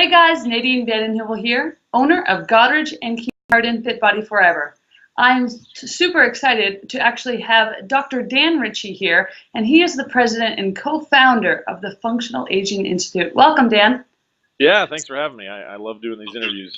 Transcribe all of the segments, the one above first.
Hey guys, Nadine Vandenheuvel here, owner of Goddard and King Fit Body Forever. I'm super excited to actually have Dr. Dan Ritchie here, and he is the president and co-founder of the Functional Aging Institute. Welcome, Dan. Yeah, thanks for having me. I love doing these interviews.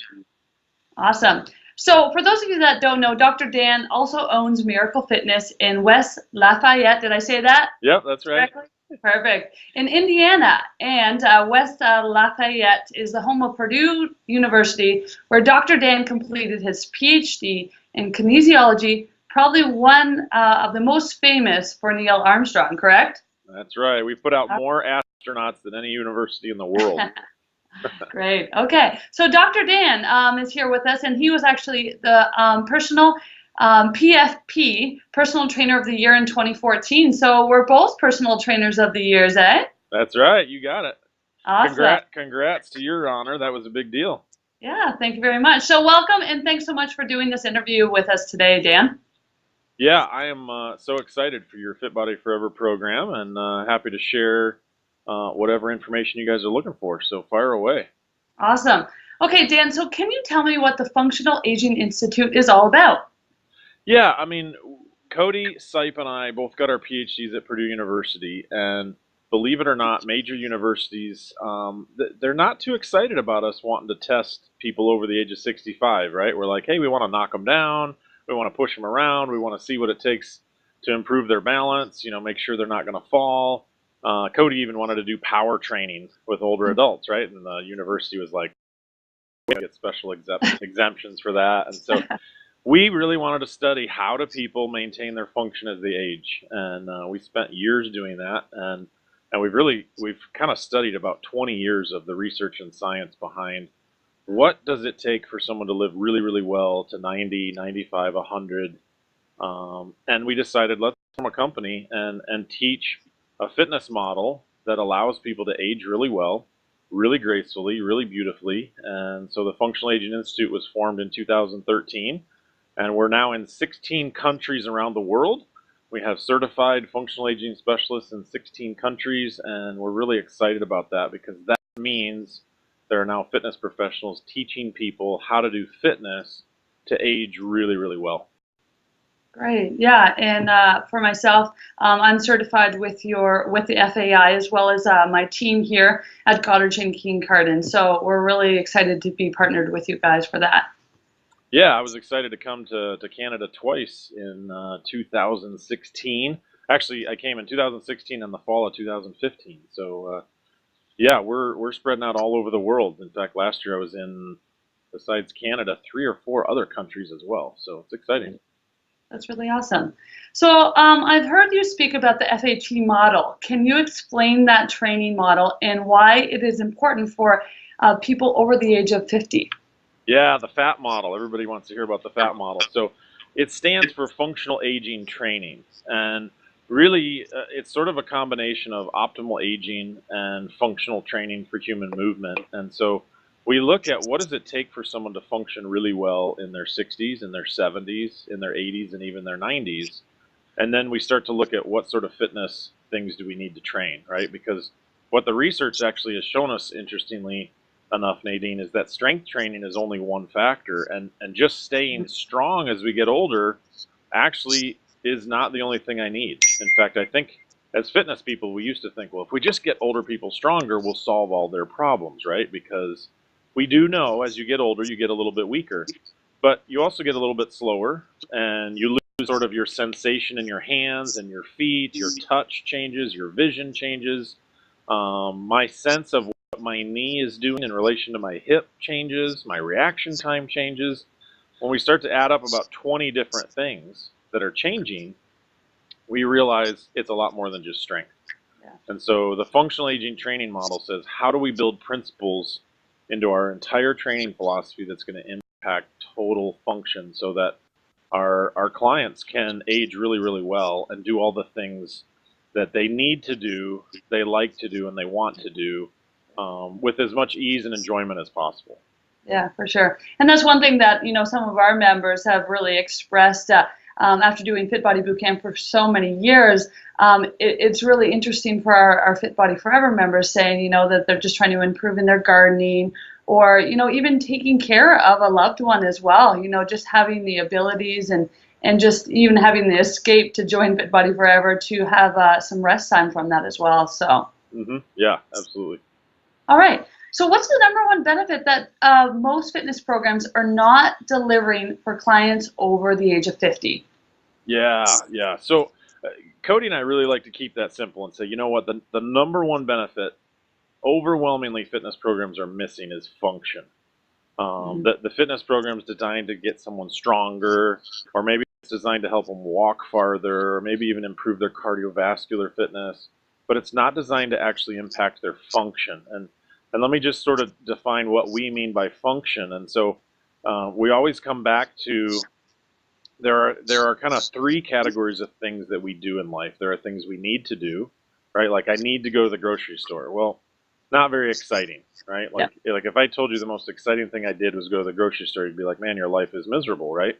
Awesome. So for those of you that don't know, Dr. Dan also owns Miracle Fitness in West Lafayette. Did I say that? Yep, that's right. Correctly? Perfect. In Indiana, and West Lafayette is the home of Purdue University, where Dr. Dan completed his PhD in kinesiology, probably one of the most famous for Neil Armstrong, correct? That's right. We put out more astronauts than any university in the world. Great. Okay. So Dr. Dan is here with us, and he was actually the personal PFP, Personal Trainer of the Year in 2014. So we're both Personal Trainers of the Years, eh? That's right. You got it. Awesome. Congrats to your honor. That was a big deal. Yeah, thank you very much. So welcome, and thanks so much for doing this interview with us today, Dan. Yeah, I am so excited for your Fit Body Forever program, and happy to share whatever information you guys are looking for. So fire away. Awesome. Okay, Dan, so can you tell me what the Functional Aging Institute is all about? Yeah, I mean, Cody, Sipe, and I both got our PhDs at Purdue University, and believe it or not, major universities, they're not too excited about us wanting to test people over the age of 65, right? We're like, hey, we want to knock them down, we want to push them around, we want to see what it takes to improve their balance, make sure they're not going to fall. Cody even wanted to do power training with older adults, right? And the university was like, we get special exemptions for that, and so we really wanted to study how do people maintain their function as they age, and we spent years doing that, and we've kind of studied about 20 years of the research and science behind what does it take for someone to live really, really well to 90, 95, 100, and we decided let's form a company and teach a fitness model that allows people to age really well, really gracefully, really beautifully, and so the Functional Aging Institute was formed in 2013. And we're now in 16 countries around the world. We have certified functional aging specialists in 16 countries, and we're really excited about that because that means there are now fitness professionals teaching people how to do fitness to age really, really well. Great, yeah, and for myself, I'm certified with the FAI as well as my team here at Goddard and King Cardin. So we're really excited to be partnered with you guys for that. Yeah, I was excited to come to Canada twice in 2016. Actually, I came in 2016 and the fall of 2015. So, yeah, we're spreading out all over the world. In fact, last year I was in, besides Canada, 3 or 4 other countries as well. So it's exciting. That's really awesome. So I've heard you speak about the FAT model. Can you explain that training model and why it is important for people over the age of 50? Yeah, the FAT model. Everybody wants to hear about the FAT model. So it stands for Functional Aging Training. And really, it's sort of a combination of optimal aging and functional training for human movement. And so we look at what does it take for someone to function really well in their 60s, in their 70s, in their 80s, and even their 90s. And then we start to look at what sort of fitness things do we need to train, right? Because what the research actually has shown us, interestingly enough, Nadine, is that strength training is only one factor, and just staying strong as we get older actually is not the only thing I need. In fact, I think as fitness people, we used to think, well, if we just get older people stronger, we'll solve all their problems, right? Because we do know as you get older, you get a little bit weaker, but you also get a little bit slower, and you lose sort of your sensation in your hands and your feet, your touch changes, your vision changes, my sense of what my knee is doing in relation to my hip changes, my reaction time changes. When we start to add up about 20 different things that are changing, we realize it's a lot more than just strength. Yeah. And so the functional aging training model says, how do we build principles into our entire training philosophy that's going to impact total function so that our clients can age really, really well and do all the things that they need to do, they like to do, and they want to do with as much ease and enjoyment as possible. Yeah, for sure. And that's one thing that, some of our members have really expressed after doing Fit Body Bootcamp for so many years. It's really interesting for our Fit Body Forever members saying, that they're just trying to improve in their gardening or, even taking care of a loved one as well, just having the abilities and just even having the escape to join Fit Body Forever to have some rest time from that as well. So, Yeah, absolutely. all right. So what's the number one benefit that most fitness programs are not delivering for clients over the age of 50? Yeah. So Cody and I really like to keep that simple and say, you know what, the number one benefit overwhelmingly fitness programs are missing is function. Mhm. The fitness program is designed to get someone stronger, or maybe it's designed to help them walk farther, or maybe even improve their cardiovascular fitness, but it's not designed to actually impact their function. And let me just sort of define what we mean by function. And so we always come back to there are kind of three categories of things that we do in life. There are things we need to do, right? Like I need to go to the grocery store. Well, not very exciting, right? Yeah. Like if I told you the most exciting thing I did was go to the grocery store, you'd be like, man, your life is miserable, right?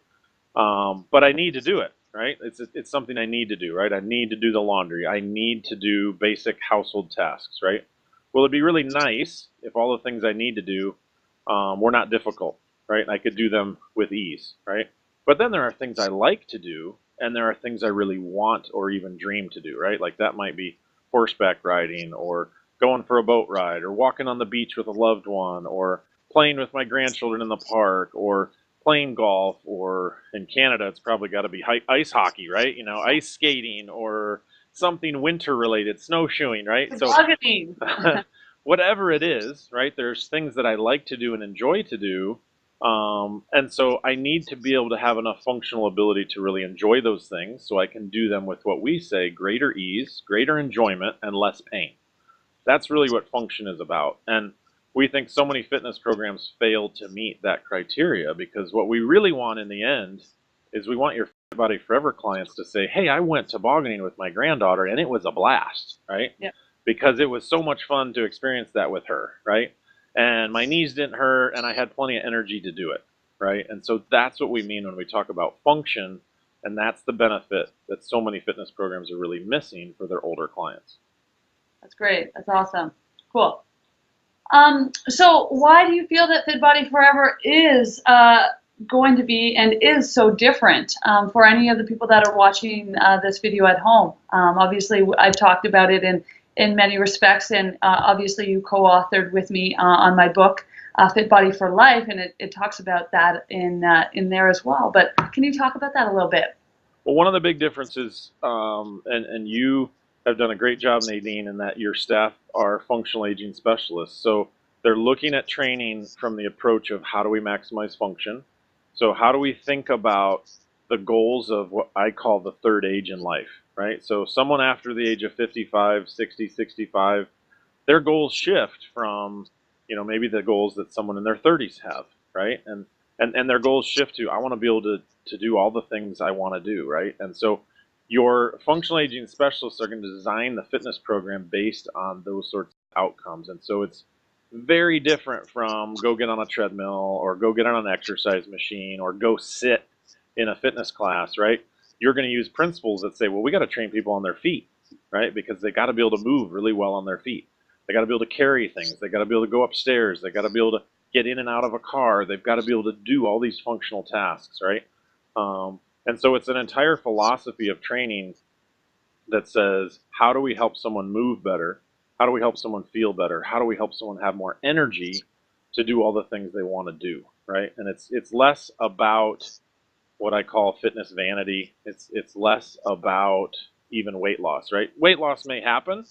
But I need to do it, right? It's something I need to do, right? I need to do the laundry. I need to do basic household tasks, right? Well, it'd be really nice if all the things I need to do were not difficult, right? And I could do them with ease, right? But then there are things I like to do, and there are things I really want or even dream to do, right? Like that might be horseback riding, or going for a boat ride, or walking on the beach with a loved one, or playing with my grandchildren in the park, or playing golf, or in Canada, it's probably got to be ice hockey, right? Ice skating, or something winter related, snowshoeing, right? So Tobogganing. whatever it is, right? There's things that I like to do and enjoy to do. And so I need to be able to have enough functional ability to really enjoy those things so I can do them with what we say greater ease, greater enjoyment, and less pain. That's really what function is about. And we think so many fitness programs fail to meet that criteria, because what we really want in the end is we want your Fit Body Forever clients to say, hey, I went tobogganing with my granddaughter and it was a blast, right? Yeah. Because it was so much fun to experience that with her, right? And my knees didn't hurt and I had plenty of energy to do it, right? And so that's what we mean when we talk about function. And that's the benefit that so many fitness programs are really missing for their older clients. That's great. That's awesome. Cool. So why do you feel that Fit Body Forever is going to be and is so different for any of the people that are watching this video at home? Obviously, I've talked about it in many respects, and obviously you co-authored with me on my book, Fit Body for Life, and it talks about that in there as well. But can you talk about that a little bit? Well, one of the big differences, and you have done a great job, Nadine, in that your staff are functional aging specialists. So they're looking at training from the approach of how do we maximize function? So how do we think about the goals of what I call the third age in life, right? So someone after the age of 55, 60, 65, their goals shift from, maybe the goals that someone in their 30s have, right? And their goals shift to, I want to be able to do all the things I want to do, right? And so your functional aging specialists are going to design the fitness program based on those sorts of outcomes. And so it's very different from go get on a treadmill, or go get on an exercise machine, or go sit in a fitness class, right? You're going to use principles that say, well, we got to train people on their feet, right? Because they got to be able to move really well on their feet. They got to be able to carry things. They got to be able to go upstairs. They got to be able to get in and out of a car. They've got to be able to do all these functional tasks, right? And so it's an entire philosophy of training that says, how do we help someone move better? How do we help someone feel better? How do we help someone have more energy to do all the things they want to do, right? And it's less about what I call fitness vanity. It's less about even weight loss, right? Weight loss may happen.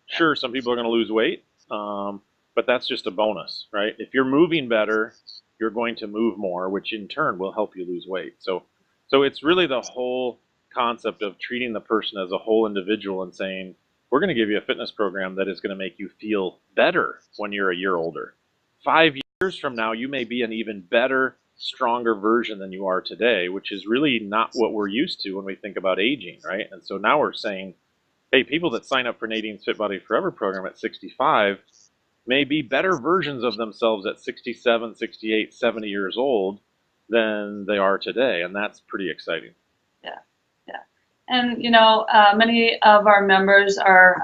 Sure, some people are going to lose weight, but that's just a bonus, right? If you're moving better, you're going to move more, which in turn will help you lose weight. So it's really the whole concept of treating the person as a whole individual and saying, we're going to give you a fitness program that is going to make you feel better when you're a year older. 5 years from now, you may be an even better, stronger version than you are today, which is really not what we're used to when we think about aging, right? And so now we're saying, hey, people that sign up for Nadine's Fit Body Forever program at 65 may be better versions of themselves at 67, 68, 70 years old than they are today. And that's pretty exciting. Yeah, yeah. And, many of our members are,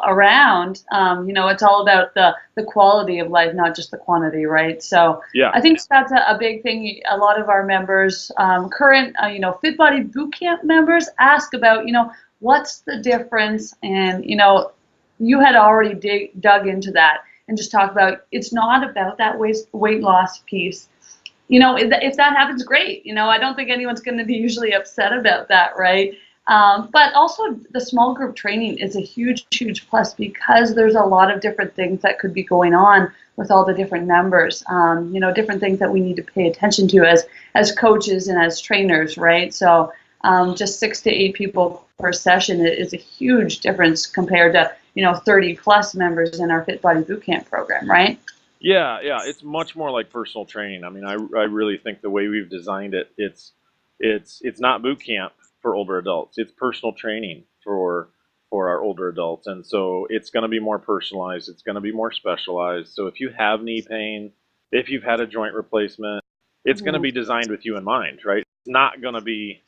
around, it's all about the quality of life, not just the quantity, right? So Yeah. I think that's a big thing. A lot of our members, current, Fit Body Bootcamp members ask about, what's the difference? And, you had already dug into that and just talk about it's not about that weight loss piece. If that happens, great. I don't think anyone's going to be usually upset about that, right? But also the small group training is a huge, huge plus because there's a lot of different things that could be going on with all the different members. Different things that we need to pay attention to as coaches and as trainers, right? So just 6 to 8 people per session is a huge difference compared to 30 plus members in our Fit Body Bootcamp program, right? Yeah, it's much more like personal training. I mean, I really think the way we've designed it, it's not boot camp for older adults. It's personal training for our older adults, and so it's going to be more personalized. It's going to be more specialized. So if you have knee pain, if you've had a joint replacement, it's going to be designed with you in mind, right? It's not going to be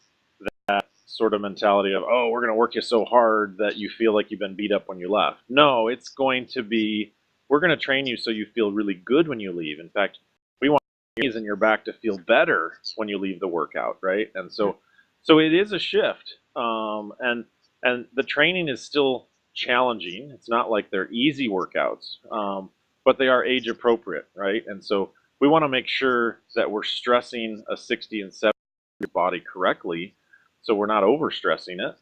that sort of mentality of, oh, we're going to work you so hard that you feel like you've been beat up when you left. No, it's going to be, we're going to train you so you feel really good when you leave. In fact, we want your knees and your back to feel better when you leave the workout, right? And so it is a shift, and the training is still challenging. It's not like they're easy workouts, but they are age appropriate, right? And so we want to make sure that we're stressing a 60 and 70 body correctly, so we're not overstressing it.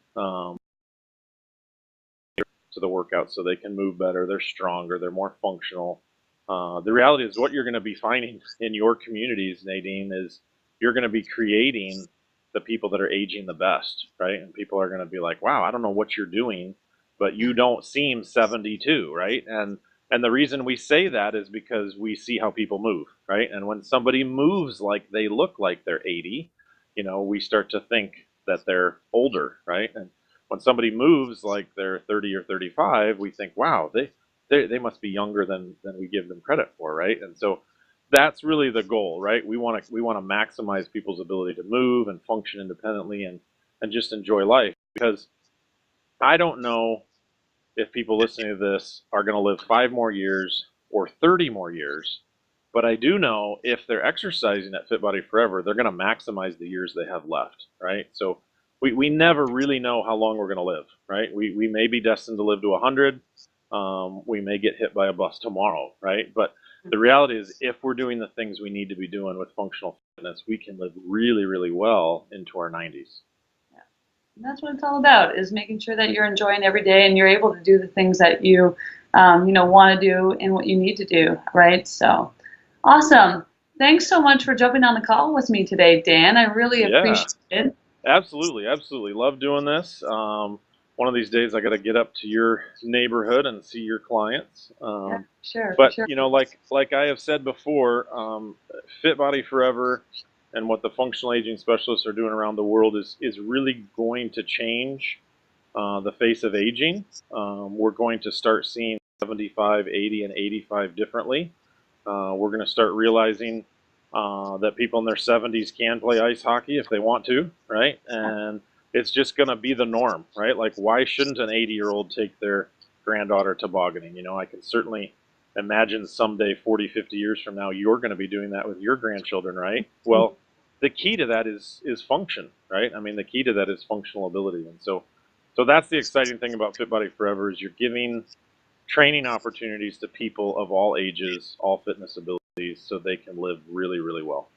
To the workout so they can move better, they're stronger, they're more functional. The reality is what you're going to be finding in your communities, Nadine, is you're going to be creating the people that are aging the best, right? And people are going to be like, wow, I don't know what you're doing, but you don't seem 72, right? And the reason we say that is because we see how people move, right? And when somebody moves like they look like they're 80, we start to think that they're older, right? And when somebody moves like they're 30 or 35, we think, wow, they must be younger than we give them credit for, right? And so that's really the goal, right? We want to maximize people's ability to move and function independently and just enjoy life, because I don't know if people listening to this are going to live 5 more years or 30 more years, but I do know if they're exercising at Fit Body Forever, they're going to maximize the years they have left, right? So we never really know how long we're going to live, right? We may be destined to live to 100. We may get hit by a bus tomorrow, right? But the reality is, if we're doing the things we need to be doing with functional fitness, we can live really, really well into our 90s. Yeah. And that's what it's all about, is making sure that you're enjoying every day and you're able to do the things that you, want to do and what you need to do, right? So awesome. Thanks so much for jumping on the call with me today, Dan. I really appreciate it. Absolutely. Love doing this. One of these days I got to get up to your neighborhood and see your clients. Yeah, sure. But sure. like I have said before, Fit Body Forever and what the functional aging specialists are doing around the world is really going to change the face of aging. We're going to start seeing 75, 80, and 85 differently. We're going to start realizing that people in their 70s can play ice hockey if they want to, right? And it's just going to be the norm, right? Like, why shouldn't an 80-year-old take their granddaughter tobogganing? I can certainly imagine someday, 40, 50 years from now, you're going to be doing that with your grandchildren, right? Well, the key to that is function, right? I mean, the key to that is functional ability. And so that's the exciting thing about Fit Body Forever, is you're giving training opportunities to people of all ages, all fitness abilities, so they can live really, really well.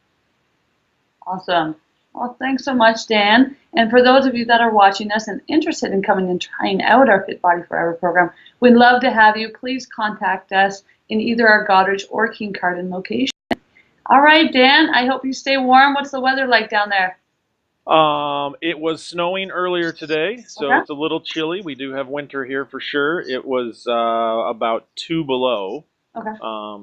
Awesome. Well, thanks so much, Dan. And for those of you that are watching us and interested in coming and trying out our Fit Body Forever program, we'd love to have you. Please contact us in either our Goderich or Kincardine location. All right, Dan, I hope you stay warm. What's the weather like down there? It was snowing earlier today, so It's a little chilly. We do have winter here for sure. It was about 2 below. Okay.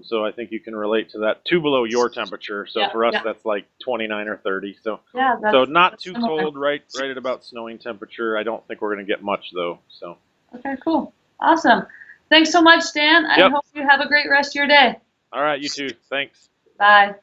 So I think you can relate to that. 2 below your temperature. So for us, that's like 29 or 30. So not too cold, right at about snowing temperature. I don't think we're going to get much though. So. Okay, cool. Awesome. Thanks so much, Dan. I hope you have a great rest of your day. All right, you too. Thanks. Bye.